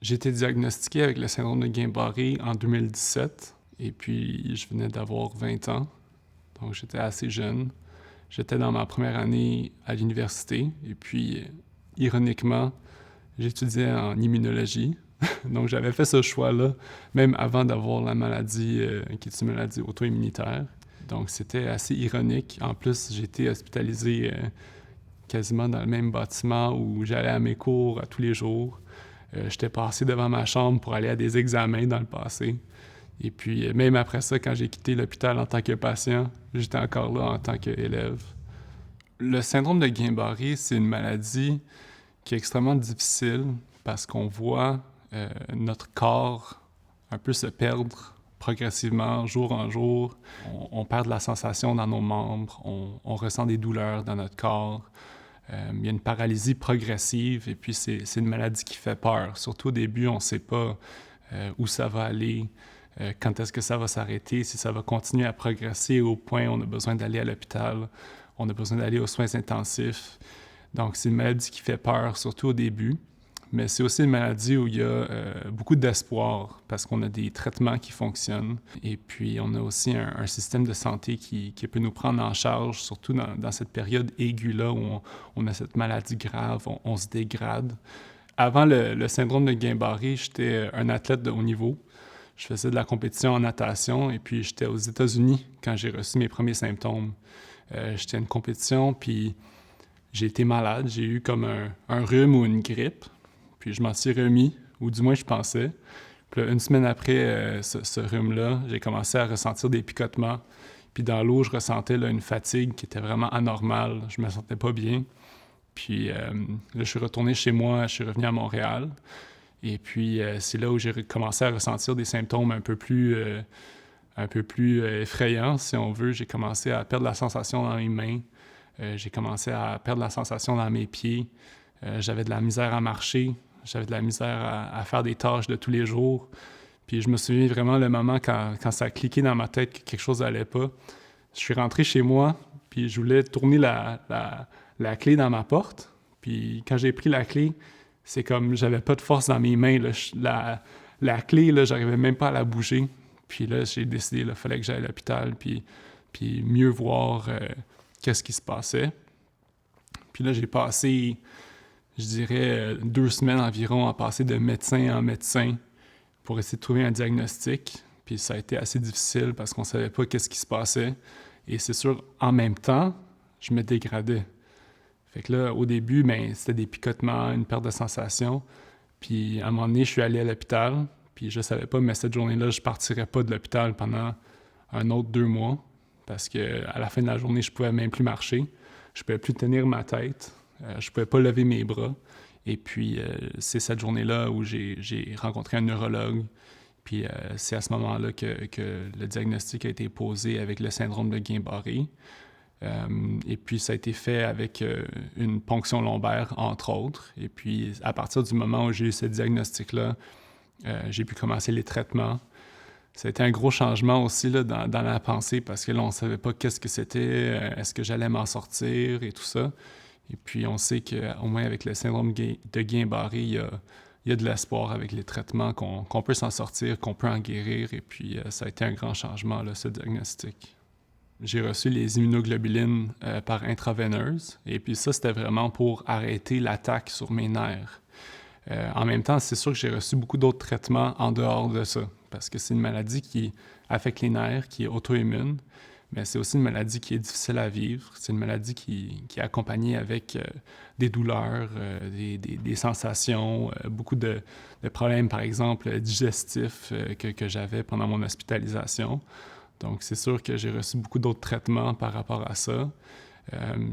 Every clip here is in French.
J'ai été diagnostiqué avec le syndrome de Guillain-Barré en 2017 et puis je venais d'avoir 20 ans, donc j'étais assez jeune. J'étais dans ma première année à l'université et puis, ironiquement, j'étudiais en immunologie. Donc j'avais fait ce choix-là même avant d'avoir la maladie qui est une maladie auto-immunitaire. Donc c'était assez ironique. En plus, j'ai été hospitalisé quasiment dans le même bâtiment où j'allais à mes cours à tous les jours. J'étais passé devant ma chambre pour aller à des examens dans le passé. Et puis, même après ça, quand j'ai quitté l'hôpital en tant que patient, j'étais encore là en tant qu'élève. Le syndrome de Guillain-Barré, c'est une maladie qui est extrêmement difficile parce qu'on voit notre corps un peu se perdre progressivement, jour en jour. On perd de la sensation dans nos membres, on ressent des douleurs dans notre corps. Il y a une paralysie progressive et puis c'est une maladie qui fait peur. Surtout au début, on ne sait pas où ça va aller, quand est-ce que ça va s'arrêter, si ça va continuer à progresser au point où on a besoin d'aller à l'hôpital, on a besoin d'aller aux soins intensifs. Donc c'est une maladie qui fait peur, surtout au début. Mais c'est aussi une maladie où il y a beaucoup d'espoir parce qu'on a des traitements qui fonctionnent. Et puis, on a aussi un système de santé qui peut nous prendre en charge, surtout dans cette période aiguë-là où on a cette maladie grave, on se dégrade. Avant le syndrome de Guillain-Barré, j'étais un athlète de haut niveau. Je faisais de la compétition en natation et puis j'étais aux États-Unis quand j'ai reçu mes premiers symptômes. J'étais à une compétition, puis j'ai été malade. J'ai eu comme un rhume ou une grippe. Puis je m'en suis remis, ou du moins je pensais. Puis là, une semaine après ce rhume-là, j'ai commencé à ressentir des picotements. Puis dans l'eau, je ressentais là, une fatigue qui était vraiment anormale. Je me sentais pas bien. Puis là, je suis retourné chez moi, je suis revenu à Montréal. Et puis c'est là où j'ai commencé à ressentir des symptômes un peu plus effrayants, si on veut. J'ai commencé à perdre la sensation dans mes mains. J'ai commencé à perdre la sensation dans mes pieds. J'avais de la misère à marcher. J'avais de la misère à faire des tâches de tous les jours. Puis je me souviens vraiment le moment quand ça a cliqué dans ma tête que quelque chose n'allait pas. Je suis rentré chez moi, puis je voulais tourner la clé dans ma porte. Puis quand j'ai pris la clé, c'est comme j'avais pas de force dans mes mains. Là. La clé, là, j'arrivais même pas à la bouger. Puis là, j'ai décidé qu'il fallait que j'aille à l'hôpital, puis mieux voir qu'est-ce qui se passait. Puis là, j'ai passé, je dirais, 2 semaines environ à passer de médecin en médecin pour essayer de trouver un diagnostic. Puis ça a été assez difficile parce qu'on savait pas qu'est-ce qui se passait. Et c'est sûr, en même temps, je me dégradais. Fait que là, au début, c'était des picotements, une perte de sensation. Puis à un moment donné, je suis allé à l'hôpital. Puis je savais pas, mais cette journée-là, je partirais pas de l'hôpital pendant un autre 2 mois. Parce qu'à la fin de la journée, je pouvais même plus marcher. Je pouvais plus tenir ma tête. Je pouvais pas lever mes bras. Et puis, c'est cette journée-là où j'ai rencontré un neurologue. Puis, c'est à ce moment-là que le diagnostic a été posé avec le syndrome de Guillain-Barré. Et puis, ça a été fait avec une ponction lombaire, entre autres. Et puis, à partir du moment où j'ai eu ce diagnostic-là, j'ai pu commencer les traitements. Ça a été un gros changement aussi là, dans la pensée parce que là, on ne savait pas qu'est-ce que c'était, est-ce que j'allais m'en sortir et tout ça. Et puis, on sait qu'au moins avec le syndrome de Guillain-Barré, il y a de l'espoir avec les traitements, qu'on peut s'en sortir, qu'on peut en guérir. Et puis, ça a été un grand changement, là, ce diagnostic. J'ai reçu les immunoglobulines par intraveineuse. Et puis ça, c'était vraiment pour arrêter l'attaque sur mes nerfs. En même temps, c'est sûr que j'ai reçu beaucoup d'autres traitements en dehors de ça, parce que c'est une maladie qui affecte les nerfs, qui est auto-immune, mais c'est aussi une maladie qui est difficile à vivre. C'est une maladie qui est accompagnée avec des douleurs, des sensations, beaucoup de problèmes, par exemple, digestifs que j'avais pendant mon hospitalisation. Donc, c'est sûr que j'ai reçu beaucoup d'autres traitements par rapport à ça.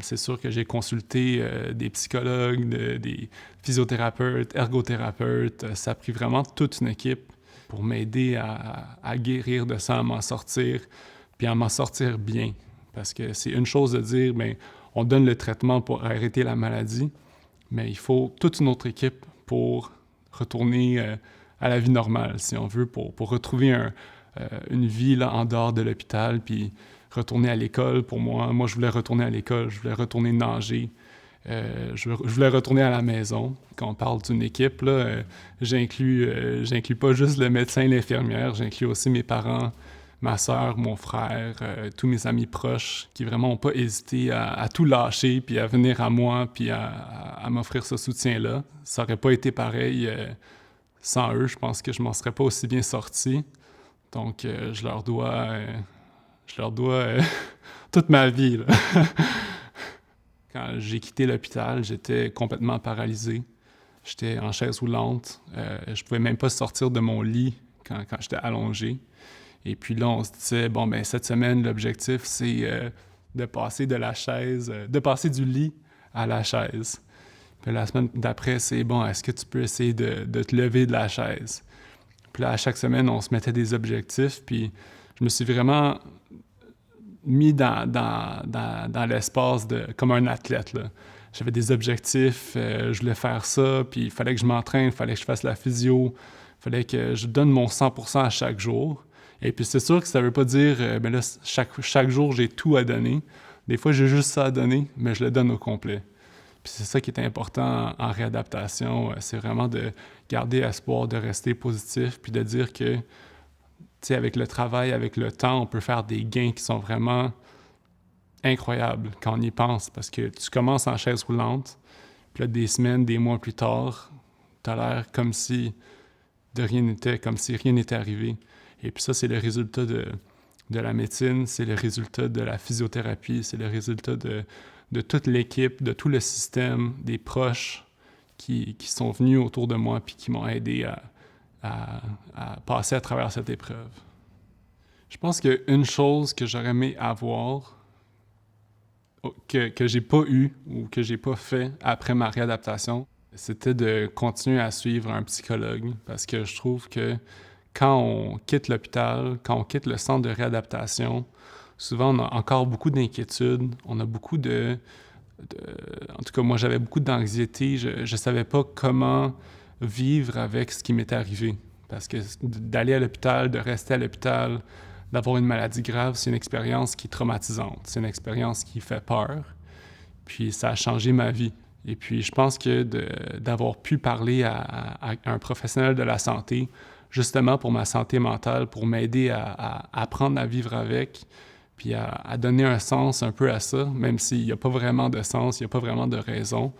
C'est sûr que j'ai consulté des psychologues, des physiothérapeutes, ergothérapeutes. Ça a pris vraiment toute une équipe pour m'aider à guérir de ça, à m'en sortir, puis à m'en sortir bien. Parce que c'est une chose de dire, on donne le traitement pour arrêter la maladie, mais il faut toute une autre équipe pour retourner à la vie normale, si on veut, pour retrouver une vie là, en dehors de l'hôpital, puis retourner à l'école. Pour moi, je voulais retourner à l'école, je voulais retourner nager. Je voulais retourner à la maison. Quand on parle d'une équipe, là, j'inclus pas juste le médecin et l'infirmière, j'inclus aussi mes parents, ma sœur, mon frère, tous mes amis proches qui vraiment n'ont pas hésité à tout lâcher, puis à venir à moi, puis à m'offrir ce soutien-là. Ça n'aurait pas été pareil sans eux. Je pense que je m'en serais pas aussi bien sorti. Donc, je leur dois toute ma vie, là. Quand j'ai quitté l'hôpital, j'étais complètement paralysé. J'étais en chaise roulante. Je pouvais même pas sortir de mon lit quand j'étais allongé. Et puis là, on se disait, bon, ben cette semaine, l'objectif, c'est de passer de passer du lit à la chaise. Puis la semaine d'après, c'est, bon, est-ce que tu peux essayer de te lever de la chaise? Puis là, à chaque semaine, on se mettait des objectifs. Puis je me suis vraiment mis dans l'espace comme un athlète, là. J'avais des objectifs, je voulais faire ça, puis il fallait que je m'entraîne, il fallait que je fasse la physio, il fallait que je donne mon 100% à chaque jour. Et puis c'est sûr que ça veut pas dire, ben là, chaque jour, j'ai tout à donner. Des fois, j'ai juste ça à donner, mais je le donne au complet. Puis c'est ça qui est important en réadaptation, c'est vraiment de garder espoir, de rester positif, puis de dire que, tu sais, avec le travail, avec le temps, on peut faire des gains qui sont vraiment incroyables quand on y pense, parce que tu commences en chaise roulante, puis là, des semaines, des mois plus tard, t'as l'air comme si de rien n'était, comme si rien n'était arrivé. Et puis ça, c'est le résultat de la médecine, c'est le résultat de la physiothérapie, c'est le résultat de toute l'équipe, de tout le système, des proches qui sont venus autour de moi puis qui m'ont aidé à passer à travers cette épreuve. Je pense qu'une chose que j'aurais aimé avoir, que j'ai pas eu ou que j'ai pas fait après ma réadaptation, c'était de continuer à suivre un psychologue, parce que je trouve que quand on quitte l'hôpital, quand on quitte le centre de réadaptation, souvent on a encore beaucoup d'inquiétudes, on a beaucoup en tout cas, moi j'avais beaucoup d'anxiété, je savais pas comment vivre avec ce qui m'était arrivé, parce que d'aller à l'hôpital, de rester à l'hôpital, d'avoir une maladie grave, c'est une expérience qui est traumatisante, c'est une expérience qui fait peur, puis ça a changé ma vie. Et puis je pense que d'avoir pu parler à un professionnel de la santé, justement pour ma santé mentale, pour m'aider à apprendre à vivre avec, puis à donner un sens un peu à ça, même s'il n'y a pas vraiment de sens, il n'y a pas vraiment de raison,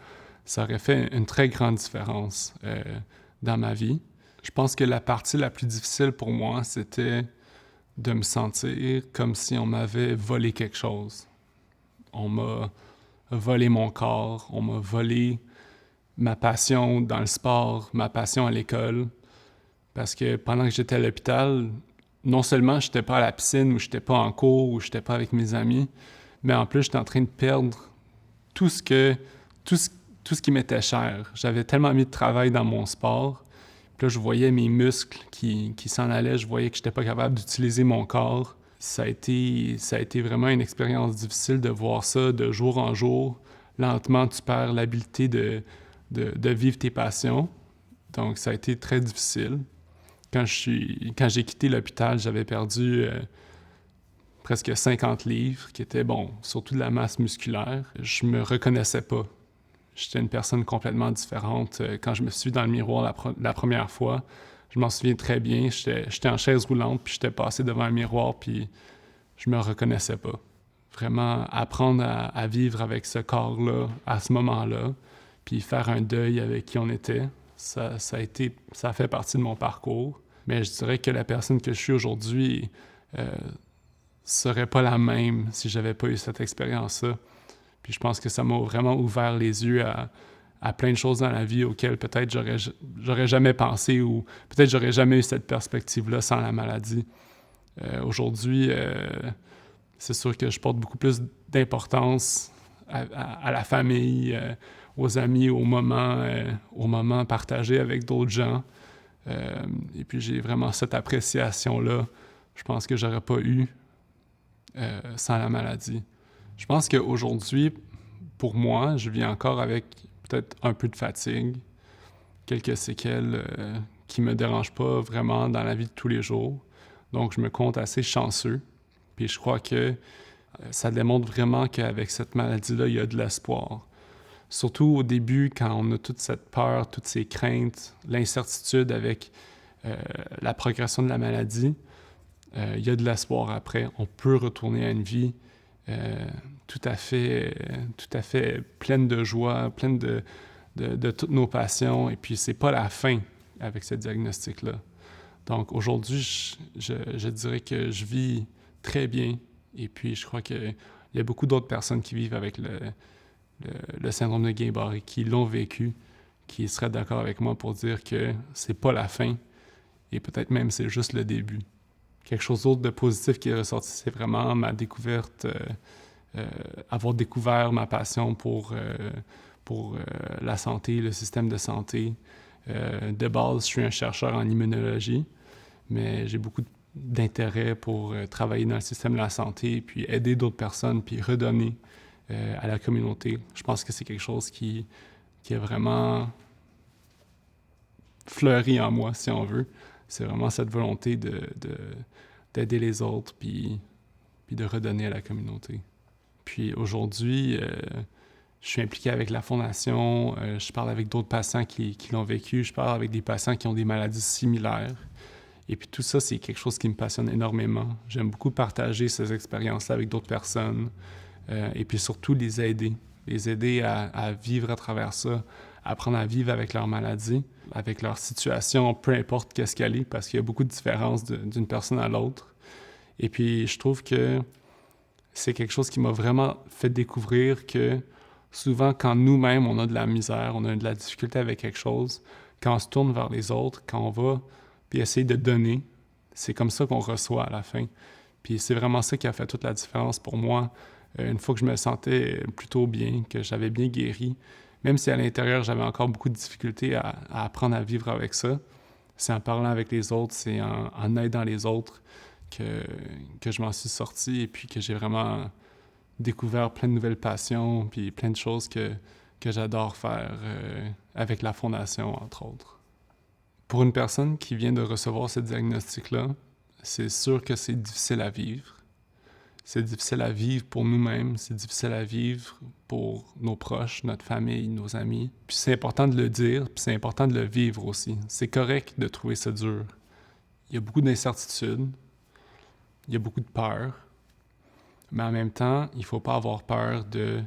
ça aurait fait une très grande différence dans ma vie. Je pense que la partie la plus difficile pour moi, c'était de me sentir comme si on m'avait volé quelque chose. On m'a volé mon corps, on m'a volé ma passion dans le sport, ma passion à l'école. Parce que pendant que j'étais à l'hôpital, non seulement je n'étais pas à la piscine, ou je n'étais pas en cours, ou je n'étais pas avec mes amis, mais en plus, j'étais en train de perdre tout ce qui m'était cher. J'avais tellement mis de travail dans mon sport. Puis là, je voyais mes muscles qui s'en allaient. Je voyais que je n'étais pas capable d'utiliser mon corps. Ça a été vraiment une expérience difficile de voir ça de jour en jour. Lentement, tu perds l'habilité de vivre tes passions. Donc, ça a été très difficile. Quand j'ai quitté l'hôpital, j'avais perdu presque 50 livres, qui était, bon, surtout de la masse musculaire. Je me reconnaissais pas. J'étais une personne complètement différente. Quand je me suis vu dans le miroir la première fois, je m'en souviens très bien. J'étais en chaise roulante, puis j'étais passé devant un miroir, puis je me reconnaissais pas. Vraiment apprendre à vivre avec ce corps-là, à ce moment-là, puis faire un deuil avec qui on était, ça a fait partie de mon parcours. Mais je dirais que la personne que je suis aujourd'hui serait pas la même si j'avais pas eu cette expérience-là. Puis je pense que ça m'a vraiment ouvert les yeux à plein de choses dans la vie auxquelles peut-être j'aurais jamais pensé, ou peut-être j'aurais jamais eu cette perspective-là sans la maladie. Aujourd'hui, c'est sûr que je porte beaucoup plus d'importance à la famille, aux amis, aux moments partagés avec d'autres gens. Et puis j'ai vraiment cette appréciation-là, je pense que j'aurais pas eu sans la maladie. Je pense qu'aujourd'hui, pour moi, je vis encore avec peut-être un peu de fatigue, quelques séquelles qui me dérangent pas vraiment dans la vie de tous les jours. Donc je me compte assez chanceux. Puis je crois que ça démontre vraiment qu'avec cette maladie-là, il y a de l'espoir. Surtout au début, quand on a toute cette peur, toutes ces craintes, l'incertitude avec la progression de la maladie, il y a de l'espoir après. On peut retourner à une vie tout à fait pleine de joie, pleine de toutes nos passions. Et puis, c'est pas la fin avec ce diagnostic-là. Donc, aujourd'hui, je dirais que je vis très bien. Et puis, je crois qu'il y a beaucoup d'autres personnes qui vivent avec le syndrome de Guillain-Barré, qui l'ont vécu, qui seraient d'accord avec moi pour dire que c'est pas la fin. Et peut-être même c'est juste le début. Quelque chose d'autre de positif qui est ressorti, c'est vraiment ma découverte, avoir découvert ma passion pour la santé, le système de santé. De base, je suis un chercheur en immunologie, mais j'ai beaucoup d'intérêt pour travailler dans le système de la santé, puis aider d'autres personnes, puis redonner à la communauté. Je pense que c'est quelque chose qui a vraiment fleuri en moi, si on veut. C'est vraiment cette volonté d'aider les autres, puis de redonner à la communauté. Puis aujourd'hui, je suis impliqué avec la Fondation, je parle avec d'autres patients qui l'ont vécu, je parle avec des patients qui ont des maladies similaires. Et puis tout ça, c'est quelque chose qui me passionne énormément. J'aime beaucoup partager ces expériences-là avec d'autres personnes, et puis surtout les aider à vivre à travers ça, apprendre à vivre avec leur maladie, avec leur situation, peu importe qu'est-ce qu'elle est, parce qu'il y a beaucoup de différences d'une personne à l'autre. Et puis je trouve que c'est quelque chose qui m'a vraiment fait découvrir que souvent, quand nous-mêmes, on a de la misère, on a de la difficulté avec quelque chose, quand on se tourne vers les autres, quand on va puis essayer de donner, c'est comme ça qu'on reçoit à la fin. Puis c'est vraiment ça qui a fait toute la différence pour moi. Une fois que je me sentais plutôt bien, que j'avais bien guéri, même si à l'intérieur, j'avais encore beaucoup de difficultés à apprendre à vivre avec ça, c'est en parlant avec les autres, c'est en aidant les autres que je m'en suis sorti et puis que j'ai vraiment découvert plein de nouvelles passions puis plein de choses que j'adore faire avec la Fondation, entre autres. Pour une personne qui vient de recevoir ce diagnostic-là, c'est sûr que c'est difficile à vivre. C'est difficile à vivre pour nous-mêmes, c'est difficile à vivre pour nos proches, notre famille, nos amis. Puis c'est important de le dire, puis c'est important de le vivre aussi. C'est correct de trouver ça dur. Il y a beaucoup d'incertitudes, il y a beaucoup de peur, mais en même temps, il ne faut pas avoir peur de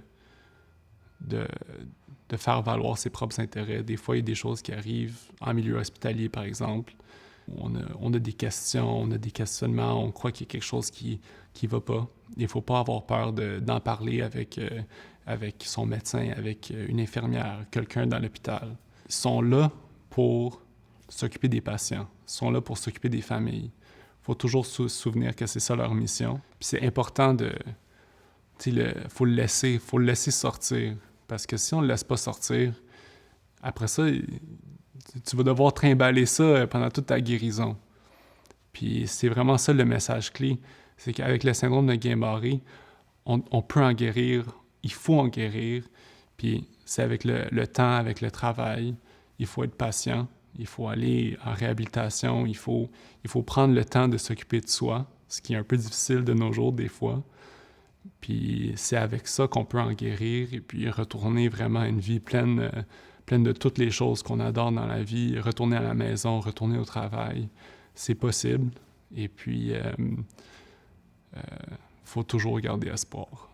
faire valoir ses propres intérêts. Des fois, il y a des choses qui arrivent en milieu hospitalier, par exemple. On a des questions, on a des questionnements, on croit qu'il y a quelque chose qui va pas. Il ne faut pas avoir peur d'en parler avec son médecin, avec une infirmière, quelqu'un dans l'hôpital. Ils sont là pour s'occuper des patients, ils sont là pour s'occuper des familles. Il faut toujours se souvenir que c'est ça leur mission. Puis c'est important faut le laisser sortir. Parce que si on ne le laisse pas sortir, après ça, tu vas devoir trimballer ça pendant toute ta guérison. Puis c'est vraiment ça le message clé. C'est qu'avec le syndrome de Guillain-Barré, on peut en guérir, il faut en guérir. Puis c'est avec le temps, avec le travail, il faut être patient, il faut aller en réhabilitation, il faut prendre le temps de s'occuper de soi, ce qui est un peu difficile de nos jours des fois. Puis c'est avec ça qu'on peut en guérir et puis retourner vraiment à une vie pleine de toutes les choses qu'on adore dans la vie, retourner à la maison, retourner au travail. C'est possible. Et puis, faut toujours garder espoir.